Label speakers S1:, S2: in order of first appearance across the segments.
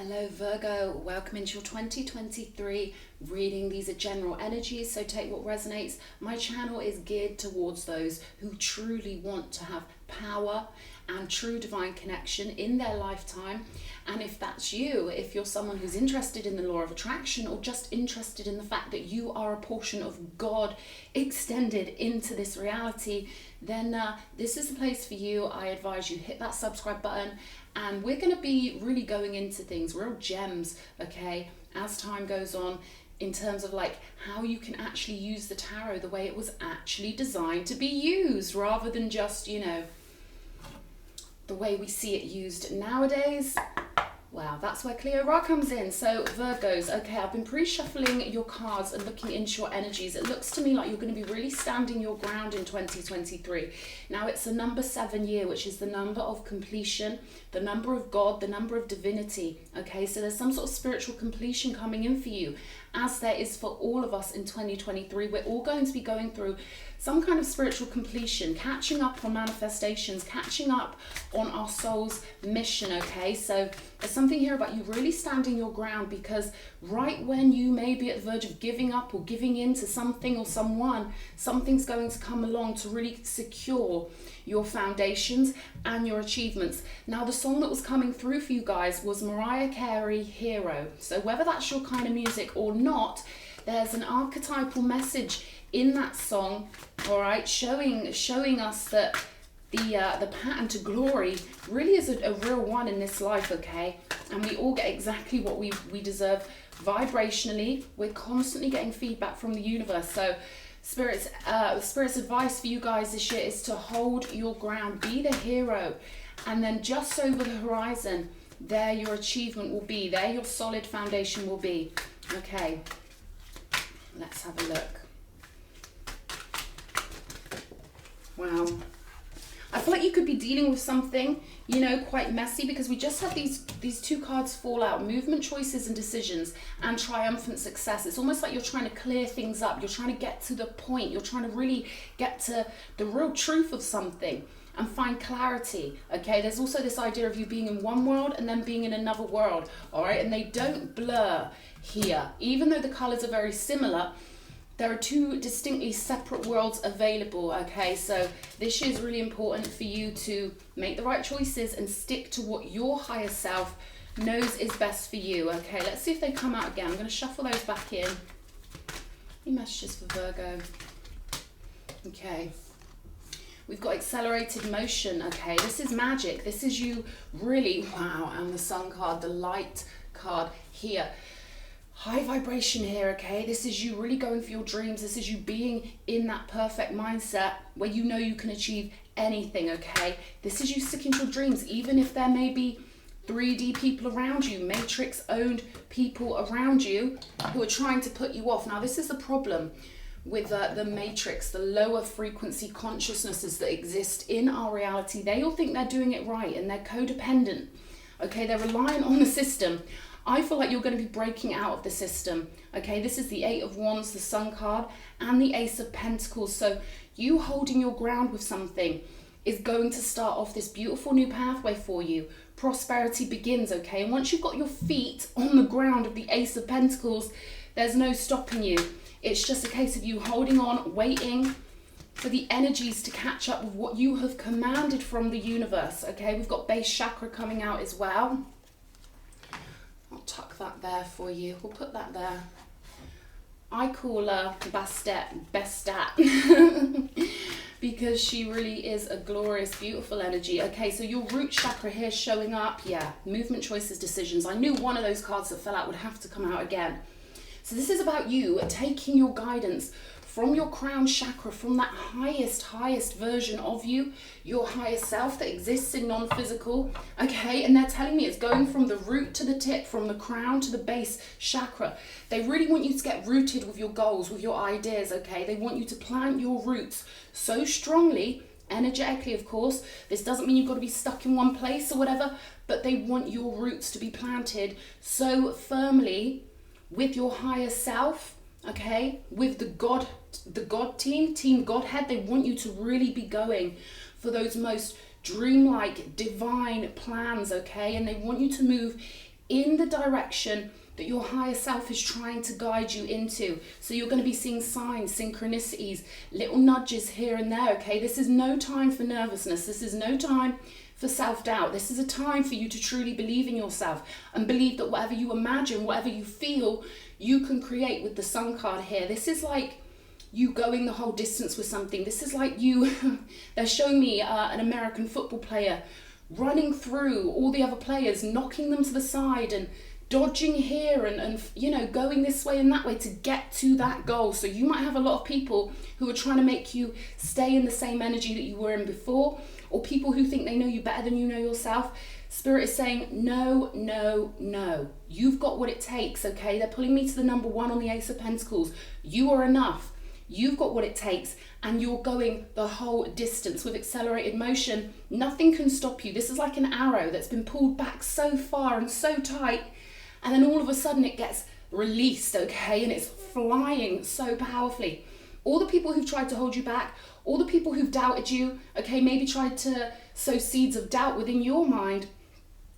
S1: Hello Virgo, welcome into your 2023 reading. These are general energies, so take what resonates. My channel is geared towards those who truly want to have power and true divine connection in their lifetime. And if that's you, if you're someone who's interested in the law of attraction or just interested in the fact that you are a portion of God extended into this reality, then this is the place for you. I advise you hit that subscribe button, and we're going to be really going into things, real gems, okay, as time goes on, in terms of like how you can actually use the tarot the way it was actually designed to be used, rather than just, you know, the way we see it used nowadays. Wow, that's where Cleo comes in. So Virgos, okay, I've been pre-shuffling your cards and looking into your energies. It looks to me like you're going to be really standing your ground in 2023. Now it's the number 7 year, which is the number of completion, the number of God, the number of divinity. Okay, so there's some sort of spiritual completion coming in for you, as there is for all of us in 2023. We're all going to be going through some kind of spiritual completion, catching up on manifestations, catching up on our soul's mission, okay? So there's something here about you really standing your ground, because right when you may be at the verge of giving up or giving in to something or someone, something's going to come along to really secure your foundations and your achievements. Now, the song that was coming through for you guys was Mariah Carey, Hero. So whether that's your kind of music or not, there's an archetypal message in that song, all right, showing us that the pattern to glory really is a real one in this life, okay? And we all get exactly what we deserve vibrationally. We're constantly getting feedback from the universe. So Spirit's advice for you guys this year is to hold your ground, be the hero, and then just over the horizon, there your achievement will be, there your solid foundation will be. Okay, let's have a look. Wow. I feel like you could be dealing with something, you know, quite messy, because we just had these two cards fall out: movement, choices and decisions, and triumphant success. It's almost like you're trying to clear things up. You're trying to get to the point. You're trying to really get to the real truth of something and find clarity, okay? There's also this idea of you being in one world and then being in another world, all right? And they don't blur here. Even though the colors are very similar, there are two distinctly separate worlds available, okay? So this year is really important for you to make the right choices and stick to what your higher self knows is best for you, okay? Let's see if they come out again. I'm going to shuffle those back in. Any messages for Virgo? Okay. We've got accelerated motion, okay? This is magic. This is you really, wow, and the Sun card, the light card here. High vibration here, okay? This is you really going for your dreams. This is you being in that perfect mindset where you know you can achieve anything, okay? This is you sticking to your dreams, even if there may be 3D people around you, matrix-owned people around you who are trying to put you off. Now, this is the problem with the matrix, the lower frequency consciousnesses that exist in our reality. They all think they're doing it right, and they're codependent, okay? They're relying on the system. I feel like you're going to be breaking out of the system, okay? This is the 8 of Wands, the Sun card, and the Ace of Pentacles. So you holding your ground with something is going to start off this beautiful new pathway for you. Prosperity begins, okay? And once you've got your feet on the ground of the Ace of Pentacles, there's no stopping you. It's just a case of you holding on, waiting for the energies to catch up with what you have commanded from the universe, okay? We've got base chakra coming out as well. I'll tuck that there for you. We'll put that there. I call her Bestat because she really is a glorious, beautiful energy. Okay, so your root chakra here showing up. Yeah, movement, choices, decisions. I knew one of those cards that fell out would have to come out again. So this is about you taking your guidance from your crown chakra, from that highest version of you, your higher self that exists in non-physical, okay? And they're telling me it's going from the root to the tip, from the crown to the base chakra. They really want you to get rooted with your goals, with your ideas, okay? They want you to plant your roots so strongly, energetically, of course. This doesn't mean you've got to be stuck in one place or whatever, but they want your roots to be planted so firmly with your higher self, okay, with the God team Godhead. They want you to really be going for those most dreamlike, divine plans, okay? And they want you to move in the direction that your higher self is trying to guide you into. So you're going to be seeing signs, synchronicities, little nudges here and there, okay? This is no time for nervousness. This is no time for self-doubt. This is a time for you to truly believe in yourself and believe that whatever you imagine, whatever you feel, you can create with the Sun card here. This is like you going the whole distance with something. This is like you, they're showing me an American football player running through all the other players, knocking them to the side and dodging here and you know, going this way and that way to get to that goal. So you might have a lot of people who are trying to make you stay in the same energy that you were in before, or people who think they know you better than you know yourself. Spirit is saying, no, no, no. You've got what it takes, okay? They're pulling me to the number 1 on the Ace of Pentacles. You are enough. You've got what it takes, and you're going the whole distance with accelerated motion. Nothing can stop you. This is like an arrow that's been pulled back so far and so tight, and then all of a sudden it gets released, okay? And it's flying so powerfully. All the people who've tried to hold you back, all the people who've doubted you, okay, maybe tried to sow seeds of doubt within your mind,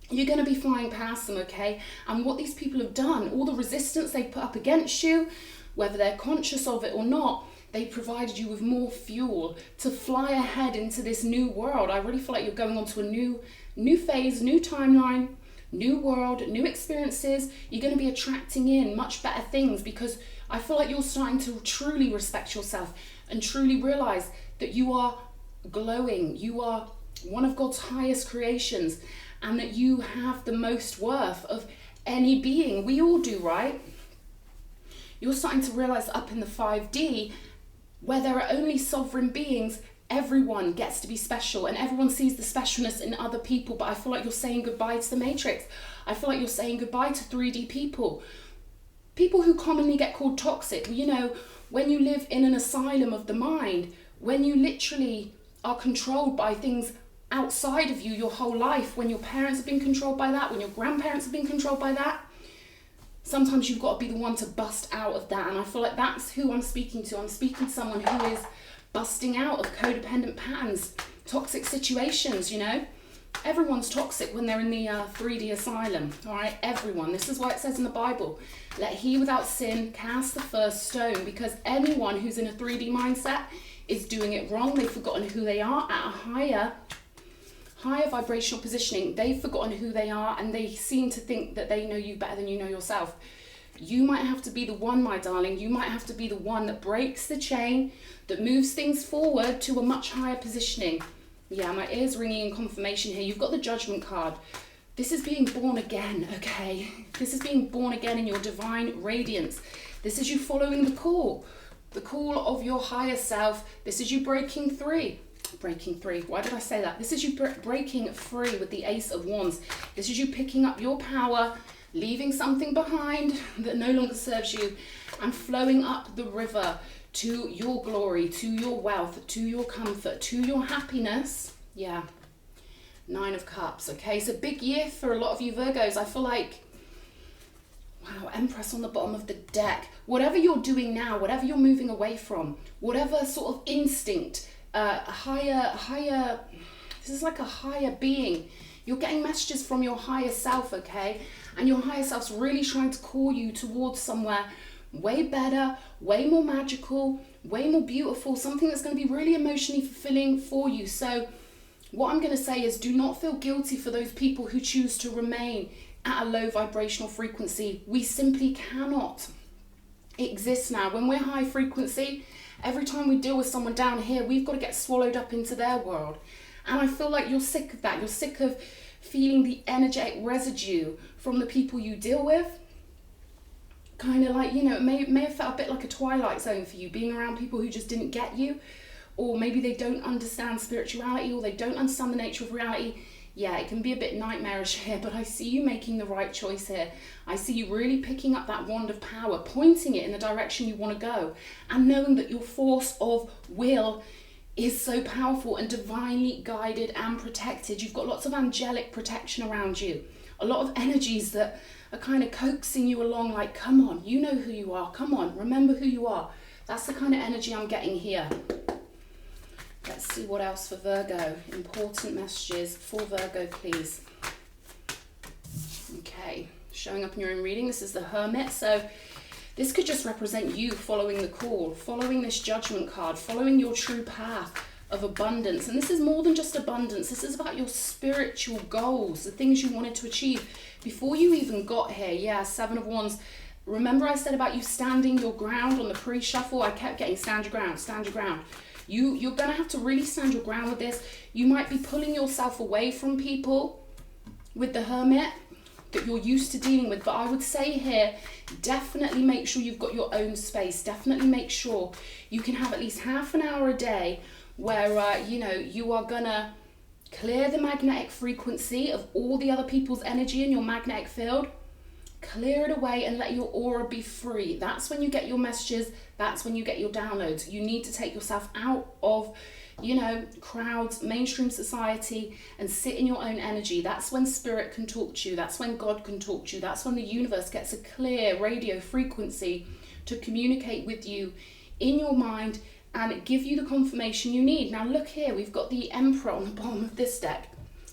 S1: you're going to be flying past them, okay? And what these people have done, all the resistance they've put up against you, whether they're conscious of it or not, they provided you with more fuel to fly ahead into this new world. I really feel like you're going on to a new phase, new timeline, new world, new experiences. You're going to be attracting in much better things, because I feel like you're starting to truly respect yourself and truly realize that you are glowing. You are one of God's highest creations, and that you have the most worth of any being. We all do, right? You're starting to realize up in the 5D, where there are only sovereign beings, everyone gets to be special and everyone sees the specialness in other people. But I feel like you're saying goodbye to the Matrix. I feel like you're saying goodbye to 3D people. People who commonly get called toxic. You know, when you live in an asylum of the mind, when you literally are controlled by things outside of you your whole life, when your parents have been controlled by that, when your grandparents have been controlled by that, sometimes you've got to be the one to bust out of that. And I feel like that's who I'm speaking to. I'm speaking to someone who is busting out of codependent patterns, toxic situations, you know. Everyone's toxic when they're in the 3D asylum, all right? Everyone. This is why it says in the Bible, let he without sin cast the first stone, because anyone who's in a 3D mindset is doing it wrong. They've forgotten who they are at a higher vibrational positioning. They've forgotten who they are, and they seem to think that they know you better than you know yourself. You might have to be the one, my darling. You might have to be the one that breaks the chain, that moves things forward to a much higher positioning. Yeah, my ear's ringing in confirmation here. You've got the Judgment card. This is being born again, okay? This is being born again in your divine radiance. This is you following the call of your higher self. This is you breaking free. Why did I say that? This is you breaking free with the Ace of Wands. This is you picking up your power, leaving something behind that no longer serves you, and flowing up the river to your glory, to your wealth, to your comfort, to your happiness. Yeah. 9 of Cups. Okay, so big year for a lot of you Virgos. I feel like, wow, Empress on the bottom of the deck. Whatever you're doing now, whatever you're moving away from, whatever sort of instinct, higher, this is like a higher being. You're getting messages from your higher self, okay? And your higher self's really trying to call you towards somewhere way better, way more magical, way more beautiful, something that's going to be really emotionally fulfilling for you. So what I'm going to say is, do not feel guilty for those people who choose to remain at a low vibrational frequency. We simply cannot exist now. When we're high frequency, every time we deal with someone down here, we've got to get swallowed up into their world. And I feel like you're sick of that. You're sick of feeling the energetic residue from the people you deal with. Kind of like, you know, it may have felt a bit like a twilight zone for you, being around people who just didn't get you, or maybe they don't understand spirituality, or they don't understand the nature of reality. Yeah, it can be a bit nightmarish here, but I see you making the right choice here. I see you really picking up that wand of power, pointing it in the direction you want to go, and knowing that your force of will is so powerful and divinely guided and protected. You've got lots of angelic protection around you, a lot of energies that are kind of coaxing you along, like, come on, you know who you are, come on, remember who you are. That's the kind of energy I'm getting here. Let's see what else for Virgo. Important messages for Virgo, please. Okay, showing up in your own reading. This is the Hermit. So this could just represent you following the call, following this Judgment card, following your true path of abundance. And this is more than just abundance. This is about your spiritual goals, the things you wanted to achieve before you even got here. Yeah, Seven of Wands. Remember I said about you standing your ground on the pre-shuffle? I kept getting stand your ground, stand your ground. You're going to have to really stand your ground with this. You might be pulling yourself away from people with the Hermit that you're used to dealing with. But I would say here, definitely make sure you've got your own space. Definitely make sure you can have at least half an hour a day where, you know, you are going to clear the magnetic frequency of all the other people's energy in your magnetic field. Clear it away and let your aura be free. That's when you get your messages. That's when you get your downloads. You need to take yourself out of, you know, crowds, mainstream society, and sit in your own energy. That's when spirit can talk to you. That's when God can talk to you. That's when the universe gets a clear radio frequency to communicate with you in your mind and give you the confirmation you need. Now look here, we've got the Emperor on the bottom of this deck.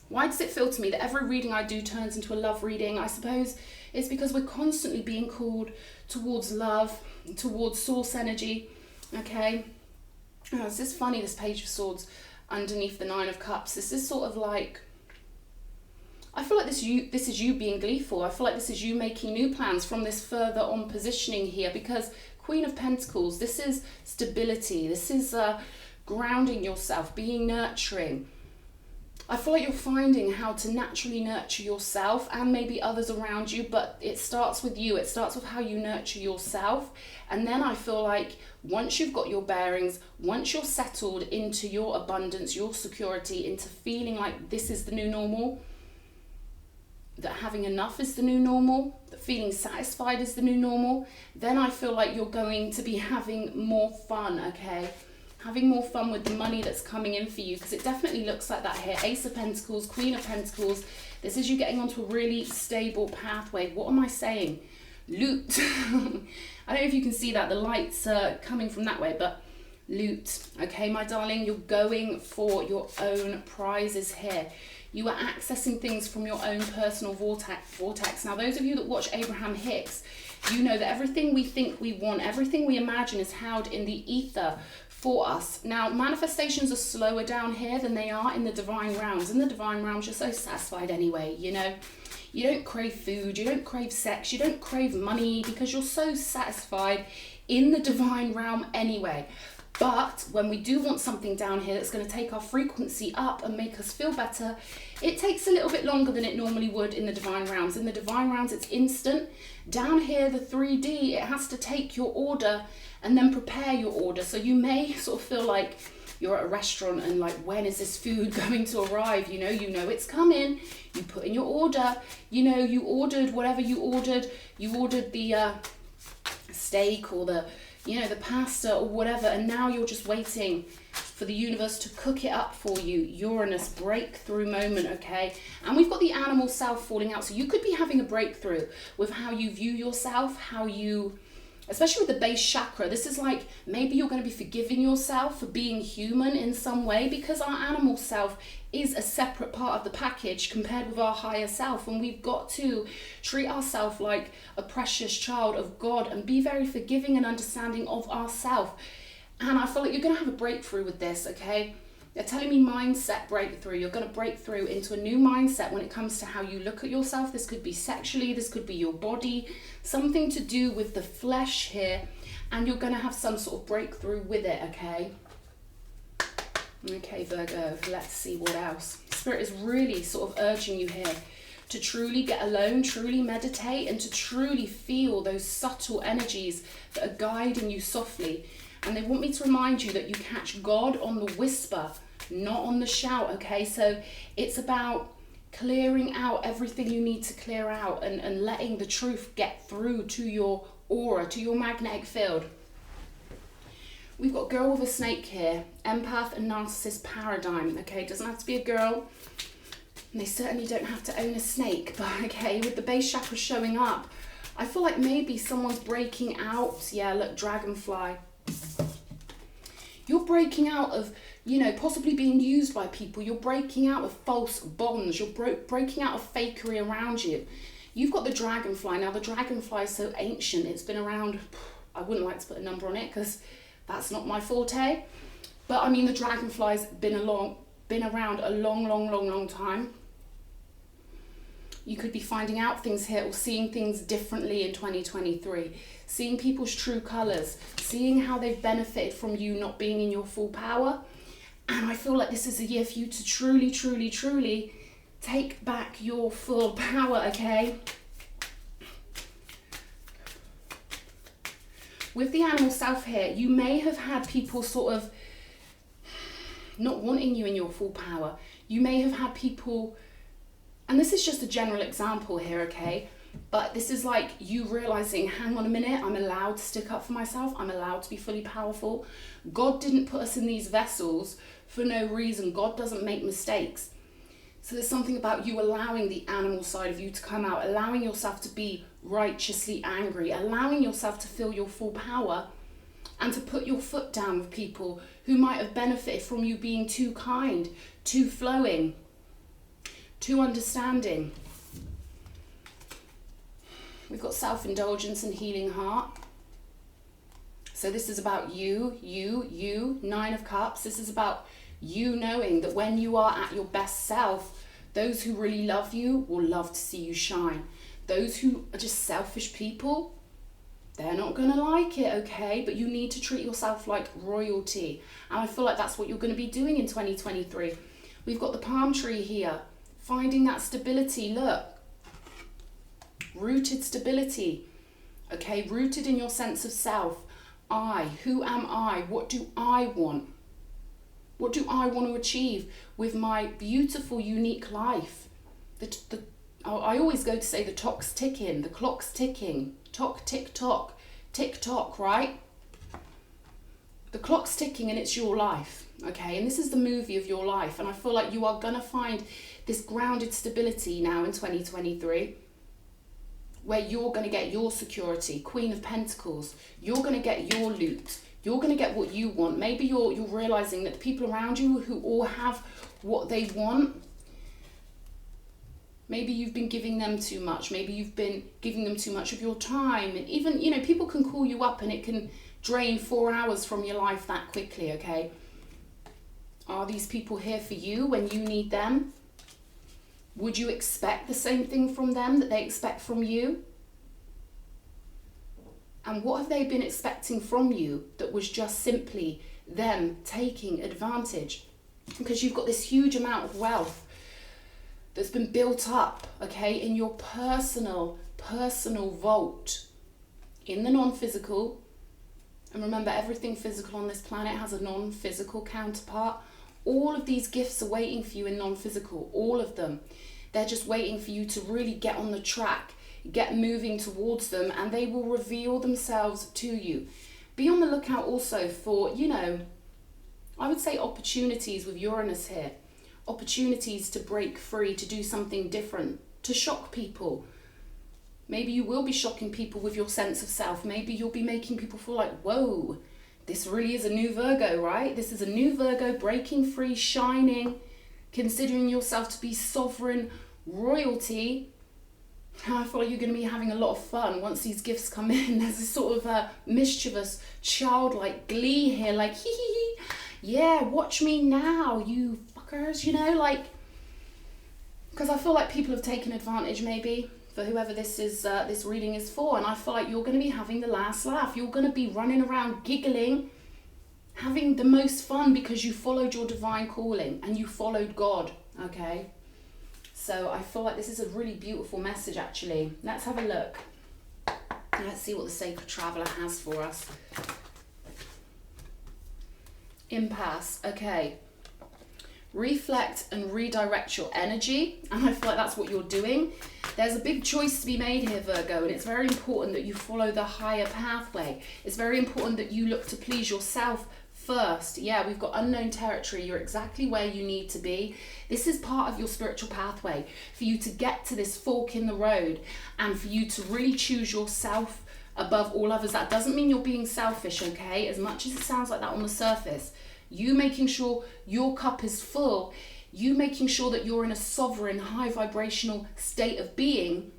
S1: Why does it feel to me that every reading I do turns into a love reading? I suppose it's because we're constantly being called towards love, towards source energy, okay? Oh, it's just funny, this Page of Swords underneath the Nine of Cups. This is sort of like, I feel like this is you being gleeful. I feel like this is you making new plans from this further on positioning here, because Queen of Pentacles, this is stability. This is grounding yourself, being nurturing. I feel like you're finding how to naturally nurture yourself and maybe others around you, but it starts with you. It starts with how you nurture yourself. And then I feel like once you've got your bearings, once you're settled into your abundance, your security, into feeling like this is the new normal, that having enough is the new normal, that feeling satisfied is the new normal, then I feel like you're going to be having more fun, okay? Having more fun with the money that's coming in for you, because it definitely looks like that here. Ace of Pentacles, Queen of Pentacles. This is you getting onto a really stable pathway. What am I saying? Loot. I don't know if you can see that. The light's coming from that way, but loot. Okay, my darling, you're going for your own prizes here. You are accessing things from your own personal vortex. Now, those of you that watch Abraham Hicks, you know that everything we think we want, everything we imagine is held in the ether for us. Now, manifestations are slower down here than they are in the divine realms. In the divine realms, you're so satisfied anyway, you know. You don't crave food, you don't crave sex, you don't crave money, because you're so satisfied in the divine realm anyway. But when we do want something down here that's going to take our frequency up and make us feel better, it takes a little bit longer than it normally would in the divine realms. In the divine realms, it's instant. Down here, the 3D, it has to take your order and then prepare your order. So you may sort of feel like you're at a restaurant and like, when is this food going to arrive? You know it's coming. You put in your order. You know, you ordered whatever you ordered. You ordered the steak or the pasta or whatever, and now you're just waiting for the universe to cook it up for you. Uranus, breakthrough moment, okay? And we've got the animal self falling out. So you could be having a breakthrough with how you view yourself, how you, especially with the base chakra, this is like maybe you're going to be forgiving yourself for being human in some way, because our animal self is a separate part of the package compared with our higher self, and we've got to treat ourselves like a precious child of God and be very forgiving and understanding of ourselves. And I feel like you're going to have a breakthrough with this, okay? They're telling me mindset breakthrough. You're going to break through into a new mindset when it comes to how you look at yourself. This could be sexually, this could be your body, something to do with the flesh here, and you're going to have some sort of breakthrough with it, okay? Okay, Virgo, let's see what else. Spirit is really sort of urging you here to truly get alone, truly meditate, and to truly feel those subtle energies that are guiding you softly. And they want me to remind you that you catch God on the whisper, not on the shout, okay? So it's about clearing out everything you need to clear out and letting the truth get through to your aura, to your magnetic field. We've got girl with a snake here, empath and narcissist paradigm, okay? It doesn't have to be a girl, and they certainly don't have to own a snake, but okay, with the base chakra showing up, I feel like maybe someone's breaking out. Yeah, look, dragonfly. You're breaking out of, possibly being used by people. You're breaking out of false bonds. You're breaking out of fakery around you. You've got the dragonfly. Now the dragonfly is so ancient, it's been around, I wouldn't like to put a number on it because that's not my forte. But I mean, the dragonfly's been around a long time. You could be finding out things here or seeing things differently in 2023. Seeing people's true colours. Seeing how they've benefited from you not being in your full power. And I feel like this is a year for you to truly take back your full power, okay? With the animal self here, you may have had people sort of not wanting you in your full power. You may have had people, and this is just a general example here, okay? But this is like you realizing, hang on a minute, I'm allowed to stick up for myself. I'm allowed to be fully powerful. God didn't put us in these vessels for no reason. God doesn't make mistakes. So there's something about you allowing the animal side of you to come out, allowing yourself to be righteously angry, allowing yourself to feel your full power and to put your foot down with people who might have benefited from you being too kind, too flowing, too understanding. We've got self-indulgence and healing heart. So this is about you, 9 of Cups. This is about you knowing that when you are at your best self, those who really love you will love to see you shine. Those who are just selfish people, they're not going to like it, okay? But you need to treat yourself like royalty. And I feel like that's what you're going to be doing in 2023. We've got the palm tree here. Finding that stability, look. Rooted stability, okay? Rooted in your sense of self. Who am I? What do I want? What do I want to achieve with my beautiful, unique life? I always go to say the clock's ticking, tick tock, right? The clock's ticking and it's your life, okay? And this is the movie of your life. And I feel like you are going to find this grounded stability now in 2023 where you're going to get your security, Queen of Pentacles. You're going to get your loot. You're going to get what you want. Maybe you're realizing that the people around you who all have what they want, maybe you've been giving them too much. Maybe you've been giving them too much of your time. And even, you know, people can call you up and it can drain 4 hours from your life that quickly, okay? Are these people here for you when you need them? Would you expect the same thing from them that they expect from you? And what have they been expecting from you that was just simply them taking advantage? Because you've got this huge amount of wealth that's been built up, okay, in your personal vault, in the non-physical. And remember, everything physical on this planet has a non-physical counterpart. All of these gifts are waiting for you in non-physical, all of them. They're just waiting for you to really get on the track, get moving towards them, and they will reveal themselves to you. Be on the lookout also for, you know, I would say opportunities with Uranus here. Opportunities to break free, to do something different, to shock people. Maybe you will be shocking people with your sense of self. Maybe you'll be making people feel like, whoa, this really is a new Virgo, right? This is a new Virgo, breaking free, shining, considering yourself to be sovereign royalty. I feel like you're going to be having a lot of fun once these gifts come in. There's this sort of a mischievous, childlike glee here, like, hee hee hee. Yeah, watch me now, you fuckers, you know, like, because I feel like people have taken advantage maybe for whoever this is, this reading is for, and I feel like you're going to be having the last laugh. You're going to be running around giggling, having the most fun because you followed your divine calling and you followed God, okay? So I feel like this is a really beautiful message, actually. Let's have a look. Let's see what the Sacred Traveler has for us. Impasse, okay. Reflect and redirect your energy, and I feel like that's what you're doing. There's a big choice to be made here, Virgo, and it's very important that you follow the higher pathway. It's very important that you look to please yourself first. Yeah, we've got unknown territory. You're exactly where you need to be. This is part of your spiritual pathway for you to get to this fork in the road and for you to really choose yourself above all others. That doesn't mean you're being selfish, okay? As much as it sounds like that on the surface. You making sure your cup is full, you making sure that you're in a sovereign, high vibrational state of being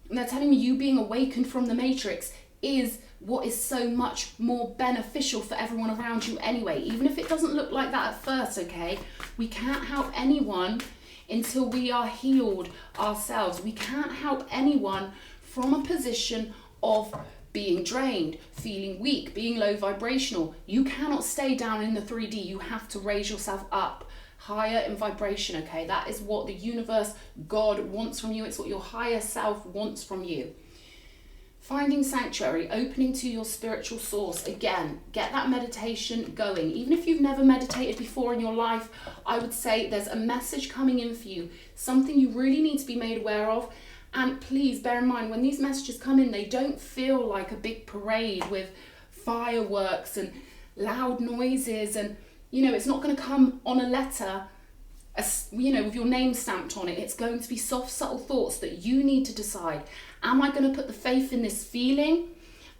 S1: And they're telling me you being awakened from the matrix is what is so much more beneficial for everyone around you anyway, even if it doesn't look like that at first, okay? We can't help anyone until we are healed ourselves. We can't help anyone from a position of being drained, feeling weak, being low vibrational. You cannot stay down in the 3D. You have to raise yourself up higher in vibration, okay? That is what the universe, God wants from you. It's what your higher self wants from you. Finding sanctuary, opening to your spiritual source. Again, get that meditation going. Even if you've never meditated before in your life, I would say there's a message coming in for you, something you really need to be made aware of. And please bear in mind, when these messages come in, they don't feel like a big parade with fireworks and loud noises. And, you know, it's not going to come on a letter, you know, with your name stamped on it. It's going to be soft, subtle thoughts that you need to decide. Am I going to put the faith in this feeling?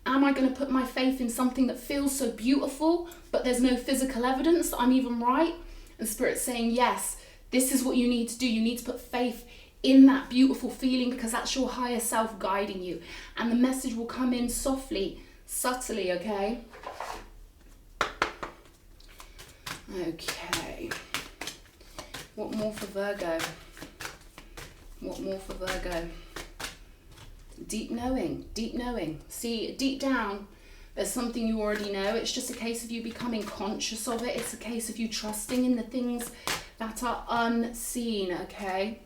S1: Am I going to put my faith in something that feels so beautiful, but there's no physical evidence that I'm even right? And Spirit's saying, yes, this is what you need to do. You need to put faith in that beautiful feeling, because that's your higher self guiding you. And the message will come in softly, subtly, okay? Okay. What more for Virgo? What more for Virgo? Deep knowing, deep knowing. See, deep down, there's something you already know. It's just a case of you becoming conscious of it. It's a case of you trusting in the things that are unseen, okay?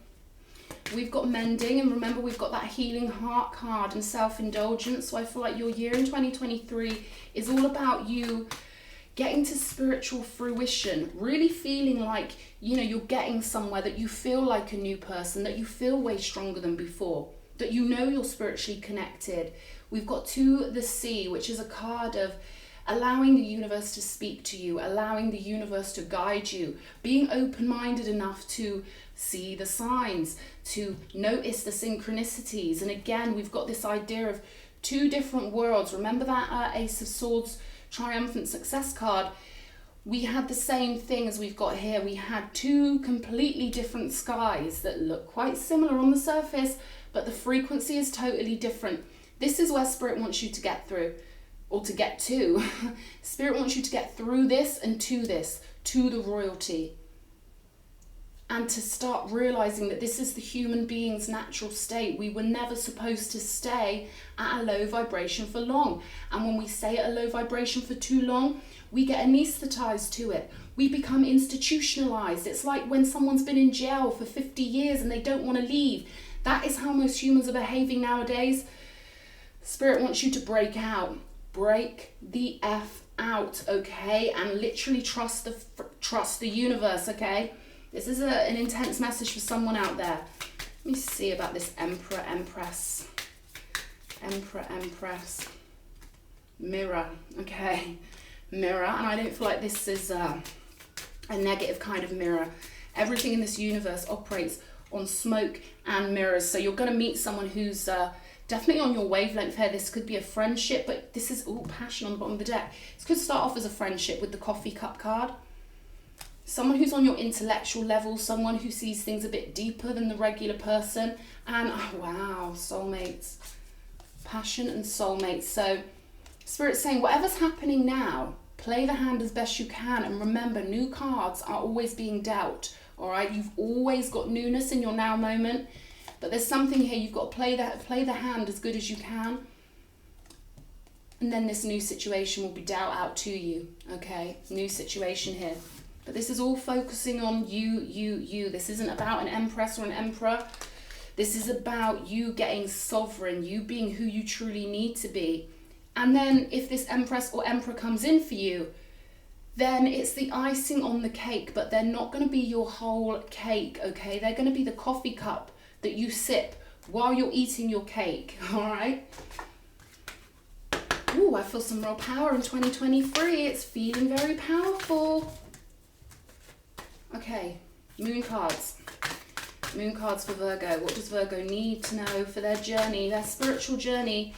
S1: We've got mending, and remember, we've got that healing heart card and self-indulgence. So I feel like your year in 2023 is all about you getting to spiritual fruition, really feeling like, you know, you're getting somewhere, that you feel like a new person, that you feel way stronger than before, that you know you're spiritually connected. We've got to the sea, which is a card of allowing the universe to speak to you, allowing the universe to guide you, being open-minded enough to see the signs, to notice the synchronicities. And again, we've got this idea of two different worlds. Remember that Ace of Swords triumphant success card? We had the same thing as we've got here. We had two completely different skies that look quite similar on the surface, but the frequency is totally different. This is where Spirit wants you to get through, or to get to. Spirit wants you to get through this and to this, to the royalty. And to start realizing that this is the human being's natural state. We were never supposed to stay at a low vibration for long. And when we stay at a low vibration for too long, we get anesthetized to it. We become institutionalized. It's like when someone's been in jail for 50 years and they don't want to leave. That is how most humans are behaving nowadays. Spirit wants you to break out. Break the F out, okay? And literally trust the universe, okay? This is an intense message for someone out there. Let me see about this Emperor, Empress. Emperor, Empress. Mirror, okay. Mirror, and I don't feel like this is a negative kind of mirror. Everything in this universe operates on smoke and mirrors. So you're going to meet someone who's definitely on your wavelength here. This could be a friendship, but this is, passion on the bottom of the deck. This could start off as a friendship with the coffee cup card. Someone who's on your intellectual level, someone who sees things a bit deeper than the regular person. And, oh, wow, soulmates. Passion and soulmates. So, Spirit's saying, whatever's happening now, play the hand as best you can. And remember, new cards are always being dealt, all right? You've always got newness in your now moment. But there's something here, you've got to play the hand as good as you can. And then this new situation will be dealt out to you, okay? New situation here. But this is all focusing on you. This isn't about an empress or an emperor. This is about you getting sovereign, you being who you truly need to be. And then if this empress or emperor comes in for you, then it's the icing on the cake, but they're not going to be your whole cake, okay? They're going to be the coffee cup that you sip while you're eating your cake, all right? Ooh, I feel some real power in 2023. It's feeling very powerful. Okay, moon cards. Moon cards for Virgo. What does Virgo need to know for their journey, their spiritual journey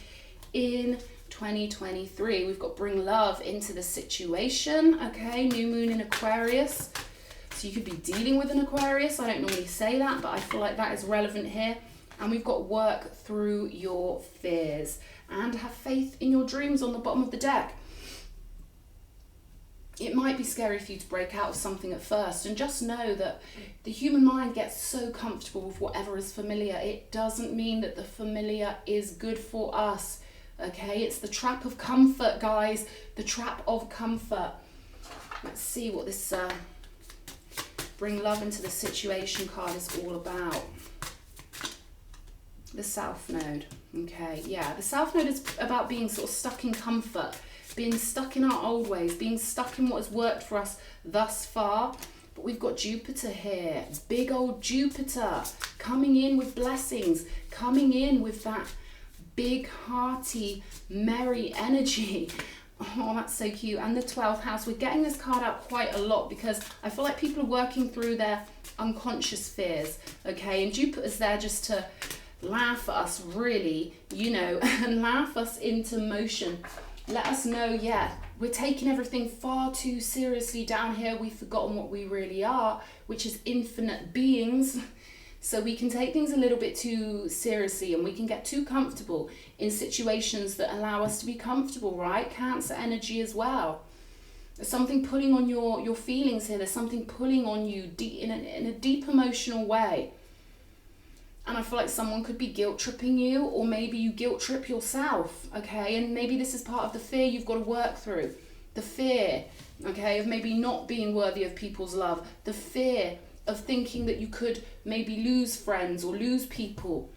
S1: in 2023? We've got bring love into the situation. Okay, new moon in Aquarius. So you could be dealing with an Aquarius. I don't normally say that, but I feel like that is relevant here. And we've got work through your fears and have faith in your dreams on the bottom of the deck. It might be scary for you to break out of something at first, and just know that the human mind gets so comfortable with whatever is familiar. It doesn't mean that the familiar is good for us, okay? It's the trap of comfort, guys, the trap of comfort. Let's see what this bring love into the situation card is all about. The South Node, okay, yeah, the South Node is about being sort of stuck in comfort, being stuck in our old ways, being stuck in what has worked for us thus far. But we've got Jupiter here, big old Jupiter, coming in with blessings, coming in with that big, hearty, merry energy. Oh, that's so cute. And the 12th house, we're getting this card out quite a lot because I feel like people are working through their unconscious fears, okay? And Jupiter's there just to laugh at us, really, you know, and laugh us into motion. Let us know, yeah, we're taking everything far too seriously down here. We've forgotten what we really are, which is infinite beings. So we can take things a little bit too seriously, and we can get too comfortable in situations that allow us to be comfortable, right? Cancer energy as well. There's something pulling on your feelings here. There's something pulling on you in a deep emotional way. And I feel like someone could be guilt tripping you, or maybe you guilt trip yourself, okay? And maybe this is part of the fear you've got to work through. The fear, okay, of maybe not being worthy of people's love. The fear of thinking that you could maybe lose friends or lose people,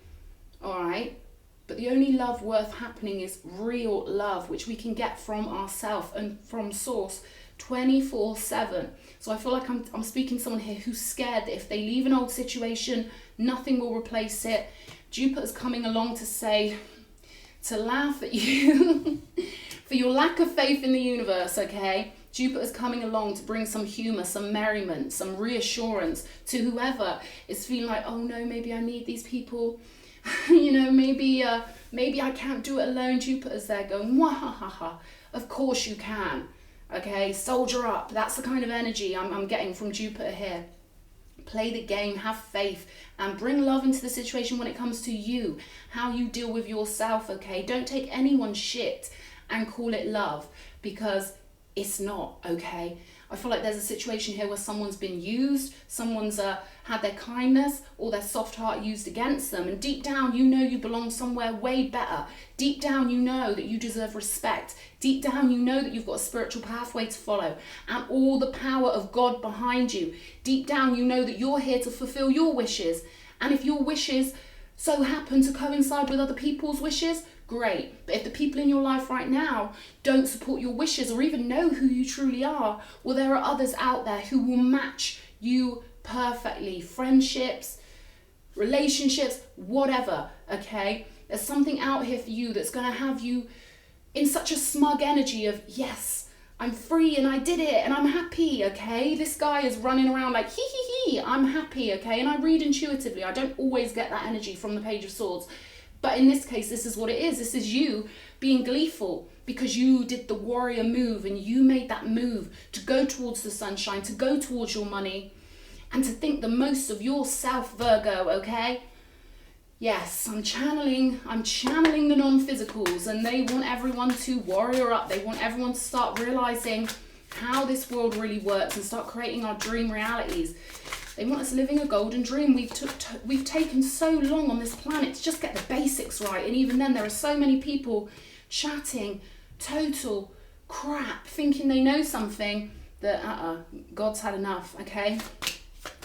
S1: all right? But the only love worth happening is real love, which we can get from ourselves and from source 24/7. So I feel like I'm speaking to someone here who's scared that if they leave an old situation, nothing will replace it. Jupiter's coming along to say, to laugh at you for your lack of faith in the universe, okay? Jupiter's coming along to bring some humor, some merriment, some reassurance to whoever is feeling like, oh no, maybe I need these people. You know, maybe I can't do it alone. Jupiter's there going, wahahaha. Of course you can. Okay, soldier up. That's the kind of energy I'm getting from Jupiter here. Play the game, have faith, and bring love into the situation when it comes to you, how you deal with yourself, okay? Don't take anyone's shit and call it love, because it's not, okay? I feel like there's a situation here where someone's been used, someone's had their kindness or their soft heart used against them, and deep down you know you belong somewhere way better. Deep down you know that you deserve respect. Deep down you know that you've got a spiritual pathway to follow and all the power of God behind you. Deep down you know that you're here to fulfill your wishes, and if your wishes so happen to coincide with other people's wishes, great. But if the people in your life right now don't support your wishes or even know who you truly are, well, there are others out there who will match you perfectly. Friendships, relationships, whatever, okay? There's something out here for you that's going to have you in such a smug energy of, yes, I'm free and I did it and I'm happy, okay? This guy is running around like, hee, I'm happy, okay? And I read intuitively. I don't always get that energy from the Page of Swords. But in this case, this is what it is. This is you being gleeful because you did the warrior move and you made that move to go towards the sunshine, to go towards your money, and to think the most of yourself, Virgo, okay? Yes, I'm channeling the non-physicals, and they want everyone to warrior up. They want everyone to start realizing how this world really works and start creating our dream realities. They want us living a golden dream. We've taken so long on this planet to just get the basics right. And even then, there are so many people chatting total crap, thinking they know something that, God's had enough, okay?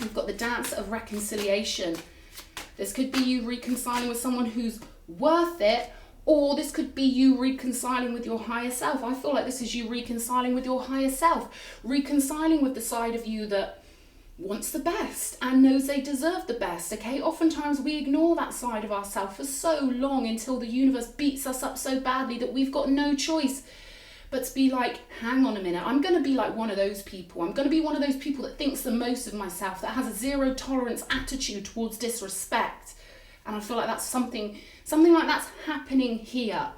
S1: We've got the dance of reconciliation. This could be you reconciling with someone who's worth it, or this could be you reconciling with your higher self. I feel like this is you reconciling with your higher self, reconciling with the side of you that wants the best and knows they deserve the best, okay? Oftentimes we ignore that side of ourselves for so long until the universe beats us up so badly that we've got no choice but to be like, hang on a minute, I'm going to be like one of those people. I'm going to be one of those people that thinks the most of myself, that has a zero tolerance attitude towards disrespect. And I feel like that's something like that's happening here.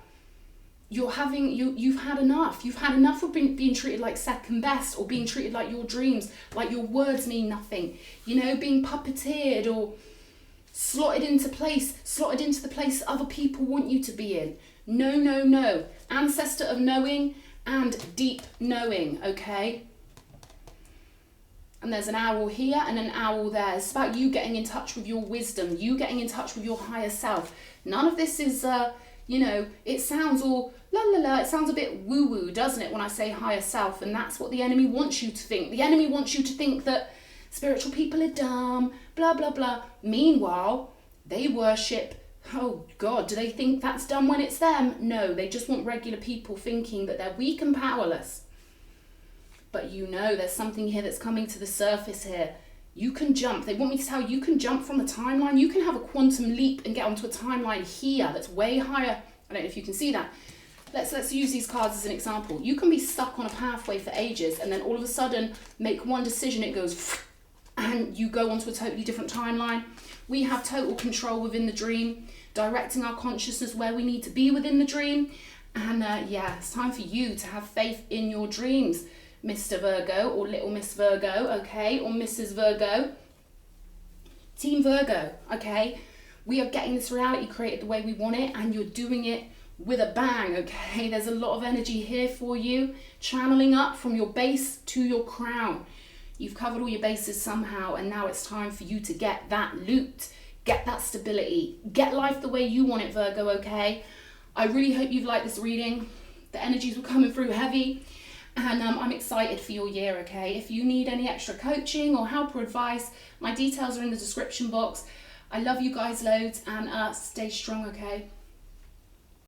S1: You've had enough. You've had enough of being treated like second best, or being treated like your dreams, like your words mean nothing. You know, being puppeteered, or slotted into place, slotted into the place that other people want you to be in. No, no, no. Ancestor of knowing and deep knowing, okay? And there's an owl here and an owl there. It's about you getting in touch with your wisdom, you getting in touch with your higher self. None of this is, you know, it sounds all la la la. It sounds a bit woo-woo, doesn't it, when I say higher self? And that's what the enemy wants you to think. The enemy wants you to think that spiritual people are dumb, blah, blah, blah. Meanwhile, they worship, oh God, do they think that's dumb when it's them? No, they just want regular people thinking that they're weak and powerless. But you know, there's something here that's coming to the surface here. You can jump. They want me to tell you can jump from a timeline. You can have a quantum leap and get onto a timeline here that's way higher. I don't know if you can see that. Let's use these cards as an example. You can be stuck on a pathway for ages and then all of a sudden make one decision, it goes and you go onto a totally different timeline. We have total control within the dream, directing our consciousness where we need to be within the dream. And yeah, it's time for you to have faith in your dreams, Mr. Virgo or Little Miss Virgo, okay, or Mrs. Virgo. Team Virgo, okay? We are getting this reality created the way we want it, and you're doing it with a bang, okay? There's a lot of energy here for you, channeling up from your base to your crown. You've covered all your bases somehow, and now it's time for you to get that loot, get that stability, get life the way you want it, Virgo, okay? I really hope you've liked this reading. The energies were coming through heavy, and I'm excited for your year, okay? If you need any extra coaching or help or advice, my details are in the description box. I love you guys loads, and stay strong, okay?